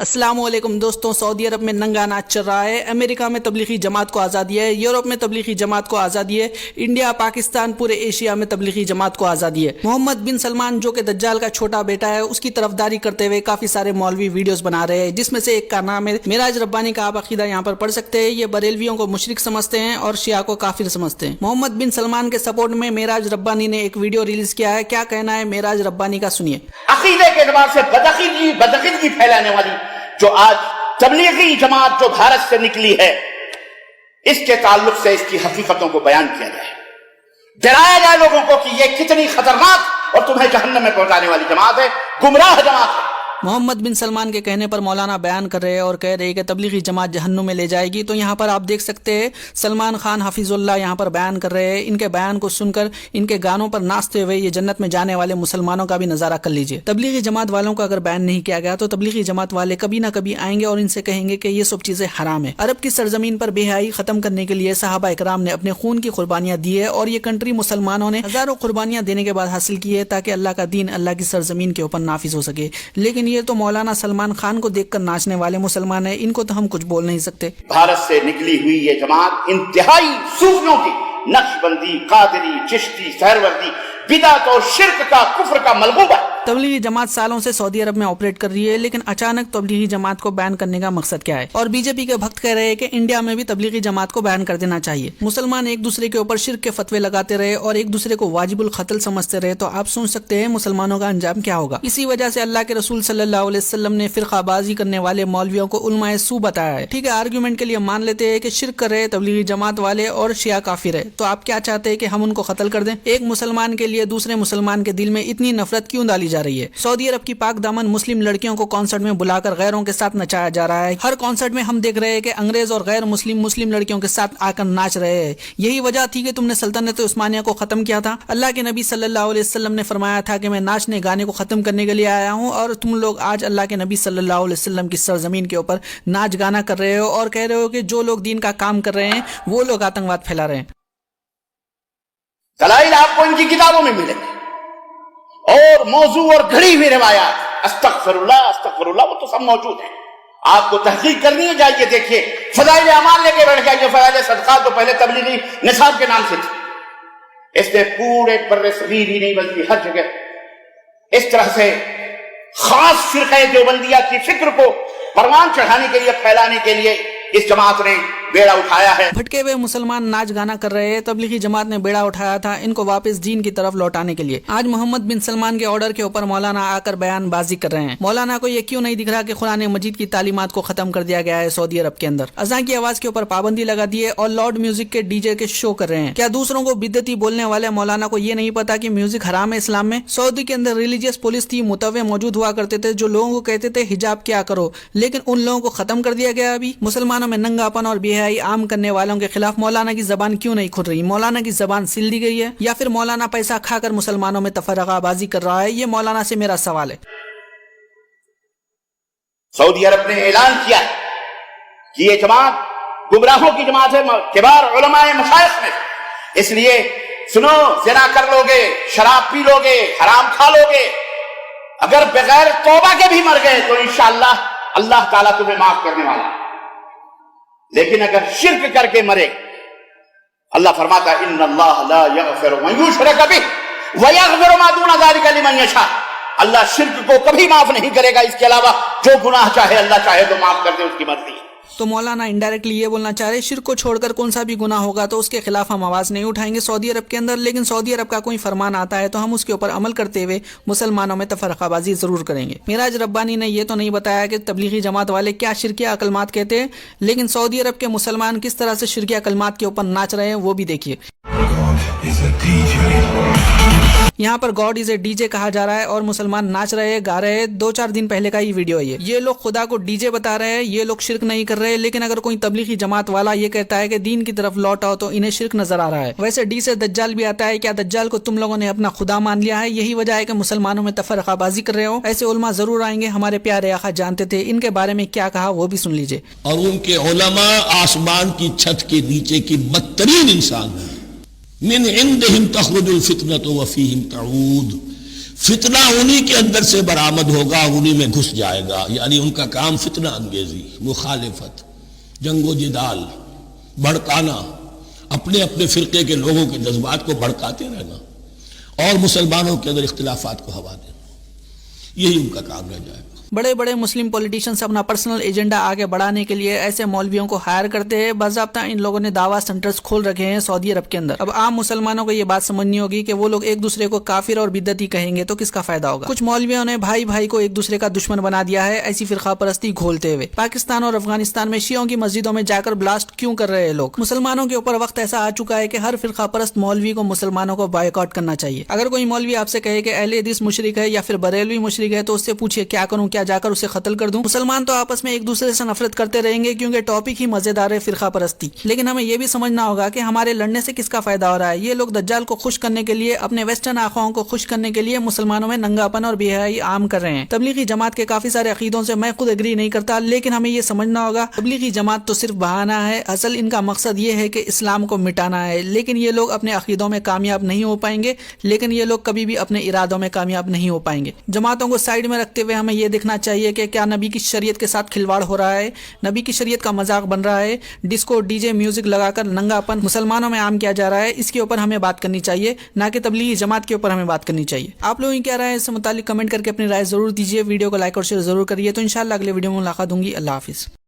السلام علیکم دوستوں، سعودی عرب میں ننگا ناچ چل رہا ہے، امریکہ میں تبلیغی جماعت کو آزادی ہے، یورپ میں تبلیغی جماعت کو آزادی ہے، انڈیا، پاکستان، پورے ایشیا میں تبلیغی جماعت کو آزادی ہے۔ محمد بن سلمان جو کہ دجال کا چھوٹا بیٹا ہے، اس کی طرفداری کرتے ہوئے کافی سارے مولوی ویڈیوز بنا رہے ہیں، جس میں سے ایک کا نام ہے معراج ربانی کا۔ آپ عقیدہ یہاں پر پڑھ سکتے ہیں۔ یہ بریلویوں کو مشرک سمجھتے ہیں اور شیعہ کو کافر سمجھتے ہیں۔ محمد بن سلمان کے سپورٹ میں معراج ربانی نے ایک ویڈیو ریلیز کیا ہے۔ کیا کہنا ہے معراج ربانی کا، سنیے۔ عقیدے کے اعتبار سے بدعقیدگی پھیلانے والی جو آج تبلیغی جماعت جو بھارت سے نکلی ہے، اس کے تعلق سے اس کی حقیقتوں کو بیان کیا جائے، ڈرایا جائے لوگوں کو کہ یہ کتنی خطرناک اور تمہیں جہنم میں پہنچانے والی جماعت ہے، گمراہ جماعت ہے۔ محمد بن سلمان کے کہنے پر مولانا بیان کر رہے ہیں اور کہہ رہے ہیں کہ تبلیغی جماعت جہنم میں لے جائے گی۔ تو یہاں پر آپ دیکھ سکتے ہیں سلمان خان حفیظ اللہ یہاں پر بیان کر رہے ہیں۔ ان کے بیان کو سن کر ان کے گانوں پر ناچتے ہوئے یہ جنت میں جانے والے مسلمانوں کا بھی نظارہ کر لیجئے۔ تبلیغی جماعت والوں کا اگر بیان نہیں کیا گیا تو تبلیغی جماعت والے کبھی نہ کبھی آئیں گے اور ان سے کہیں گے کہ یہ سب چیزیں حرام ہیں۔ عرب کی سرزمین پر بے حیائی ختم کرنے کے لیے صحابہ اکرام نے اپنے خون کی قربانیاں دی ہے اور یہ کنٹری مسلمانوں نے ہزاروں قربانیاں دینے کے بعد حاصل کی ہے تاکہ اللہ کا دین اللہ کی سرزمین کے اوپر نافذ ہو سکے۔ لیکن یہ تو مولانا سلمان خان کو دیکھ کر ناچنے والے مسلمان ہیں، ان کو تو ہم کچھ بول نہیں سکتے۔ بھارت سے نکلی ہوئی یہ جماعت انتہائی صوفیوں کی، نقش بندی، قادری، چشتی، سہروردی، بدعت اور شرک کا، کفر کا ملغوبہ ہے۔ تبلیغی جماعت سالوں سے سعودی عرب میں آپریٹ کر رہی ہے، لیکن اچانک تبلیغی جماعت کو بین کرنے کا مقصد کیا ہے؟ اور بی جے پی کے بھکت کہہ رہے ہیں کہ انڈیا میں بھی تبلیغی جماعت کو بین کر دینا چاہیے۔ مسلمان ایک دوسرے کے اوپر شرک کے فتوے لگاتے رہے اور ایک دوسرے کو واجب القتل سمجھتے رہے تو آپ سوچ سکتے ہیں مسلمانوں کا انجام کیا ہوگا۔ اسی وجہ سے اللہ کے رسول صلی اللہ علیہ وسلم نے فرقہ بازی کرنے والے مولویوں کو علماء سو بتایا ہے۔ ٹھیک ہے، آرگیومنٹ کے لیے مان لیتے ہیں کہ شرک کر رہے تبلیغی جماعت والے اور شیعہ کافر ہے، تو آپ کیا چاہتے ہیں کہ ہم ان کو قتل کر دیں؟ ایک مسلمان کے لیے دوسرے مسلمان کے دل میں اتنی نفرت کیوں ڈالی جا رہی ہے؟ سعودی عرب کی پاک دامن مسلم لڑکیوں کو کانسرٹ میں بلا کر غیروں کے ساتھ نچایا جا رہا ہے۔ ہر کانسرٹ میں ہم دیکھ رہے ہیں کہ انگریز اور غیر مسلم لڑکیوں کے ساتھ آ کر ناچ رہے ہیں۔ یہی وجہ تھی کہ تم نے سلطنت عثمانیہ کو ختم کیا تھا۔ اللہ کے نبی صلی اللہ علیہ وسلم نے فرمایا تھا کہ میں ناچنے گانے کو ختم کرنے کے لیے آیا ہوں، اور تم لوگ آج اللہ کے نبی صلی اللہ علیہ وسلم کی سرزمین کے اوپر ناچ گانا کر رہے ہو اور کہہ رہے ہو کہ جو لوگ دین کا کام کر رہے ہیں وہ لوگ آتنکواد پھیلا رہے ہیں۔ دلائل آپ کو ان کی کتابوں میں ملیں گے، اور موضوع اور گھڑی ہوئی روایات، استغفر اللہ، وہ تو سب موجود ہیں۔ آپ کو تحقیق کرنی ہے، جائیے دیکھیے، فضائل اعمال لے کے بیٹھ جائیے۔ فضائل صدقات تو پہلے تبلیغی نصاب کے نام سے تھے، اس نے پورے بر صغیر ہی نہیں بلکہ ہر جگہ اس طرح سے خاص فرقہ دیوبندیہ کی فکر کو پروان چڑھانے کے لیے، پھیلانے کے لیے اس جماعت نے بیڑا اٹھایا ہے۔ بھٹکے ہوئے مسلمان ناچ گانا کر رہے ہیں، تبلیغی جماعت نے بیڑا اٹھایا تھا ان کو واپس دین کی طرف لوٹانے کے لیے۔ آج محمد بن سلمان کے آرڈر کے اوپر مولانا آ کر بیان بازی کر رہے ہیں۔ مولانا کو یہ کیوں نہیں دکھ رہا کہ قرآن مجید کی تعلیمات کو ختم کر دیا گیا ہے سعودی عرب کے اندر؟ اذان کی آواز کے اوپر پابندی لگا دی ہے اور لاؤڈ میوزک کے ڈی جے کے شو کر رہے ہیں۔ کیا دوسروں کو بدعتی بولنے والے مولانا کو یہ نہیں پتا کہ میوزک حرام ہے اسلام میں؟ سعودی کے اندر ریلیجیس پولیس تھی، متوع موجود ہوا کرتے تھے جو لوگوں کو کہتے تھے حجاب کیا کرو، لیکن ان لوگوں کو ختم کر دیا گیا۔ ابھی مسلمانوں میں ننگاپن اور بے حیائی عام کرنے والوں کے خلاف مولانا کی زبان کیوں نہیں کھل رہی؟ مولانا کی زبان سل دی گئی ہے یا پھر مولانا پیسہ کھا کر مسلمانوں میں تفرقہ بازی کر رہا ہے؟ یہ مولانا سے میرا سوال ہے۔ سعودی عرب نے اعلان کیا کہ یہ جماعت گمراہوں کی جماعت ہے، کبار علماء مشائخ میں، اس لیے سنو، زنا کر لوگے، شراب پی لوگے، حرام کھا لوگے، اگر بغیر توبہ کے بھی مر گئے تو انشاءاللہ اللہ تعالیٰ تمہیں معاف کرنے والا ہے، لیکن اگر شرک کر کے مرے، اللہ فرماتا ہے ان اللہ لا یغفر من یشرک بہ ویغفر ما دون ذلک لمن یشاء۔ اللہ شرک کو کبھی معاف نہیں کرے گا، اس کے علاوہ جو گناہ چاہے اللہ چاہے تو معاف کر دے، اس کی مرضی ہے۔ تو مولانا انڈائریکٹلی یہ بولنا چاہ رہے شرک کو چھوڑ کر کون سا بھی گناہ ہوگا تو اس کے خلاف ہم آواز نہیں اٹھائیں گے سعودی عرب کے اندر، لیکن سعودی عرب کا کوئی فرمان آتا ہے تو ہم اس کے اوپر عمل کرتے ہوئے مسلمانوں میں تفرقہ بازی ضرور کریں گے۔ معراج ربانی نے یہ تو نہیں بتایا کہ تبلیغی جماعت والے کیا شرکیہ کلمات کہتے ہیں، لیکن سعودی عرب کے مسلمان کس طرح سے شرکیہ کلمات کے اوپر ناچ رہے ہیں وہ بھی دیکھیے۔ یہاں پر God is a D J کہا جا رہا ہے اور مسلمان ناچ رہے ہیں، گا رہے ہیں۔ 2-4 دن پہلے کا یہ ویڈیو ہے۔ یہ لوگ خدا کو ڈی جے بتا رہے ہیں، یہ لوگ شرک نہیں کر رہے، لیکن اگر کوئی تبلیغی جماعت والا یہ کہتا ہے کہ دین کی طرف لوٹ آؤ تو انہیں شرک نظر آ رہا ہے۔ ویسے ڈی سے دجال بھی آتا ہے، کیا دجال کو تم لوگوں نے اپنا خدا مان لیا ہے؟ یہی وجہ ہے کہ مسلمانوں میں تفرقہ بازی کر رہے ہو۔ ایسے علماء ضرور آئیں گے، ہمارے پیارے آقا جانتے تھے، ان کے بارے میں کیا کہا وہ بھی سن لیجئے۔ اور ان کے علماء آسمان کی چھت کے نیچے کی بدترین انسان ہیں۔ من عندهم تخرج الفتنة وفيهم تعود فتنہ انہی کے اندر سے برآمد ہوگا، انہی میں گھس جائے گا. یعنی ان کا کام فتنہ انگیزی، مخالفت، جنگ و جدال، بھڑکانا، اپنے اپنے فرقے کے لوگوں کے جذبات کو بھڑکاتے رہنا اور مسلمانوں کے اندر اختلافات کو ہوا دینا، یہی ان کا کام رہ جائے گا. بڑے بڑے مسلم پولیٹیشنز اپنا پرسنل ایجنڈا آگے بڑھانے کے لیے ایسے مولویوں کو ہائر کرتے ہیں. باضابطہ ان لوگوں نے دعویٰ سینٹرز کھول رکھے ہیں سعودی عرب کے اندر. اب عام مسلمانوں کو یہ بات سمجھنی ہوگی کہ وہ لوگ ایک دوسرے کو کافر اور بدعتی کہیں گے تو کس کا فائدہ ہوگا. کچھ مولویوں نے بھائی بھائی کو ایک دوسرے کا دشمن بنا دیا ہے ایسی فرقہ پرستی گھولتے ہوئے. پاکستان اور افغانستان میں شیعوں کی مسجدوں میں جا کر بلاسٹ کیوں کر رہے ہیں لوگ؟ مسلمانوں کے اوپر وقت ایسا آ چکا ہے کہ ہر فرقہ پرست مولوی کو مسلمانوں کو بائیکاٹ کرنا چاہیے. اگر کوئی مولوی آپ سے کہے کہ اہل حدیث مشرک ہے یا پھر بریلوی مشرک ہے تو اس سے پوچھیے کیا کروں، کیا جا کر اسے قتل کر دوں؟ مسلمان تو آپس میں ایک دوسرے سے نفرت کرتے رہیں گے کیونکہ ٹاپک ہی مزیدار ہے فرقہ پرستی. لیکن ہمیں یہ بھی سمجھنا ہوگا کہ ہمارے لڑنے سے کس کا فائدہ ہو رہا ہے. یہ لوگ دجال کو خوش کرنے کے لیے، اپنے ویسٹرن آخواؤں کو خوش کرنے کے لیے مسلمانوں میں ننگاپن اور بے حیائی عام کر رہے ہیں. تبلیغی جماعت کے کافی سارے عقیدوں سے میں خود ایگری نہیں کرتا، لیکن ہمیں یہ سمجھنا ہوگا تبلیغی جماعت تو صرف بہانہ ہے. اصل ان کا مقصد یہ ہے کہ اسلام کو مٹانا ہے. لیکن یہ لوگ اپنے عقیدوں میں کامیاب نہیں ہو پائیں گے، لیکن یہ لوگ کبھی بھی اپنے ارادوں میں کامیاب نہیں ہو پائیں گے. جماعتوں کو سائیڈ میں رکھتے ہوئے ہمیں یہ دیکھنا چاہیے کہ کیا نبی کی شریعت کے ساتھ کھلواڑ ہو رہا ہے، نبی کی شریعت کا مذاق بن رہا ہے، ڈسکو ڈی جے میوزک لگا کر ننگاپن مسلمانوں میں عام کیا جا رہا ہے. اس کے اوپر ہمیں بات کرنی چاہیے، نہ کہ تبلیغی جماعت کے اوپر ہمیں بات کرنی چاہیے. آپ لوگوں کی کیا رائے ہے اس سے متعلق کمنٹ کر کے اپنی رائے ضرور دیجیے. ویڈیو کو لائک اور شیئر ضرور کریے. تو انشاءاللہ اگلے ویڈیو میں ملاقات ہوں گی. اللہ حافظ.